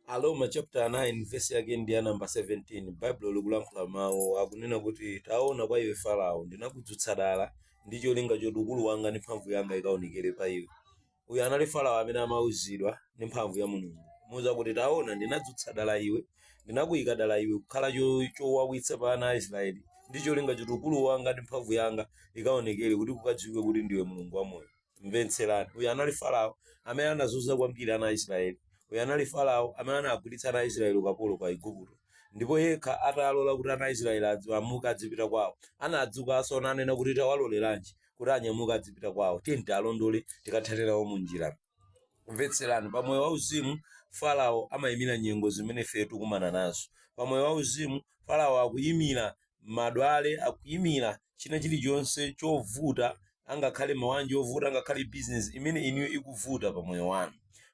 Aloma chapter 9 verse yake ndi ya number 17. Bible likulankhula mawu akunena kuti taona kwa iwe Farao ndinakudzutsa dala ndi cholinga choti ukulu wanga ndi mphamvu yanga ikaonekere pa iwe. Uyu anali Farao amene amauzidwa ndi mphamvu ya Mulungu muza kuti taona ndinadzutsa dala iwe, ndinakuyika dala iwe kukhala chowawitsa pa ana a Israeli ndi cholinga choti ukulu wanga ndi mphamvu yanga ikaonekere kuti kukadziwike kuti ndiwe Mulungu wamoyo. Mvetserani, uyu anali Farao amene anazunza kwambiri ana a Israeli. Uyu anali Farao amene anagulitsa ana a Israeli ukapolo kwa Igupto, ndipo yekha atalola kuti ana a Israeli amuke adzipita kwawo, anadzukanso nanena kuti tawaloleranji kuti anyamuke adzipita kwawo, tiyeni alondole tikathererawo mu njira. Mvetserani, pamoyo wauzimu Farao amayimira nyengo zimene ife tikumana nazo. Pamoyo wauzimu Farao akuyimira madwale, akuyimira china chilichonse chovuta, angakhale mawanja ovuta, angakhale business imene iniyo ikuvuta pamoyo wanu.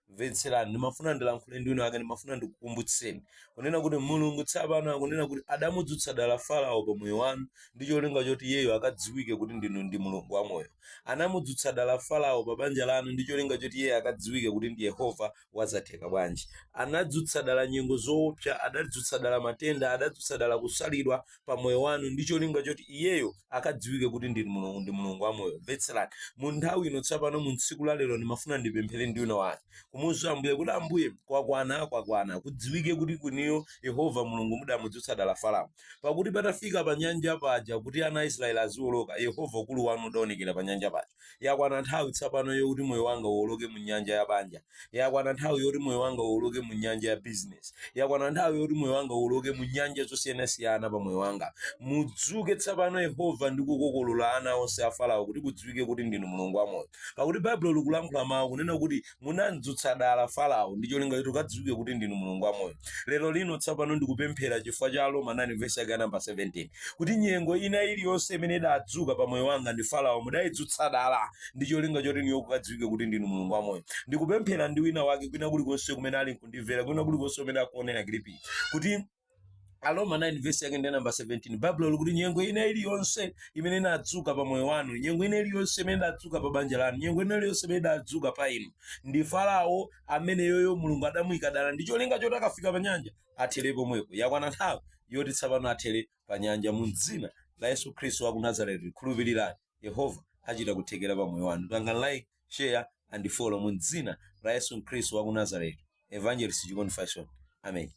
Mvetserani, ndimafuna ndilankhule ndi inu ake, ndimafuna ndikukumbutseni kunena kuti Mulungu tsopano akunena kuti adamudzutsa dala Farao pamoyo wanu ndi cholinga choti iyeyo akadziwike kuti ndinu ndi Mulungu wamoyo. Anamudzutsa dala Farao pa banja lanu ndi cholinga choti iyeyo akadziwike kuti ndi Yehova wazatheka bwanji. Anadzutsa dala nyengo zoopsa, adadzutsa dala matenda, adadzutsa dala kusalidwa pamoyo wanu ndi cholinga choti iyeyo akadziwike kuti ndi Mulungu wamoyo. Mvetserani, mu nthawi ino tsopano mu tsiku la lero ndimafuna ndipemphere ndi inu wake kumuwuza Ambuye kuti Ambuye kwakwana kudziwike kuti kuniyo Yehova Mulungu mudamudzutsa dala Farao, pakuti patafika pa nyanja paja kuti ana a Israeli aziwoloka, Yehova ukulu wanu udaonekera pa nyanja paja. Yakwana nthawi tsopano yoti moyo wanga uwoloke mu nyanja ya banja, yakwana nthawi yoti moyo wanga uwoloke mu nyanja ya business, yakwana nthawi yoti moyo wanga uwoloke mu nyanja zosiyanasiyana pa moyo wanga. Mudzuke tsopano Yehova ndi kukokolola ana onse a Farao kuti kudziwike kuti ndinu Mulungu wamoyo, pakuti Bible likulankhula mawu kunena kuti munadzutsa dala Farao ndi cholinga choti ukadziwike kuti ndinu Mulungu wamoyo. Lero lino tsopano ndikupemphera chifukwa cha Aroma 9 verse yake number 17 kuti nyengo ina iliyonse imene idadzuka pa moyo wanga ndi Farao mudayidzutsa dala ndi cholinga choti niyo kukadziwike kuti ndinu Mulungu wamoyo. Ndikupemphera ndi wina wake kwina kulikonse kumene ali kundimvera, kwina kulikonse kumene akuonera klipi kuti Aroma 9 verse yake ndi number 17, Bible likuti nyengo ina iliyonse imene inadzuka pa moyo wanu, nyengo ina iliyonse imene idadzuka pa banja lanu, nyengo ina iliyonse imene idadzuka pa inu ndi Farao amene yoyo Mulungu adamuyika dala ndi cholinga choti akafika pa nyanja athere pomwepo. Yakwana nthawi yoti tsopano athere pa nyanja mu dzina la Yesu Khristu wa ku Nazareti. Khulupirirani, Yehova achita kuthekera pa moyo wanu. Kanga like, share and follow mu dzina la Yesu Khristu wa ku Nazareti. Evangelist Chikondi Fashion. Amen.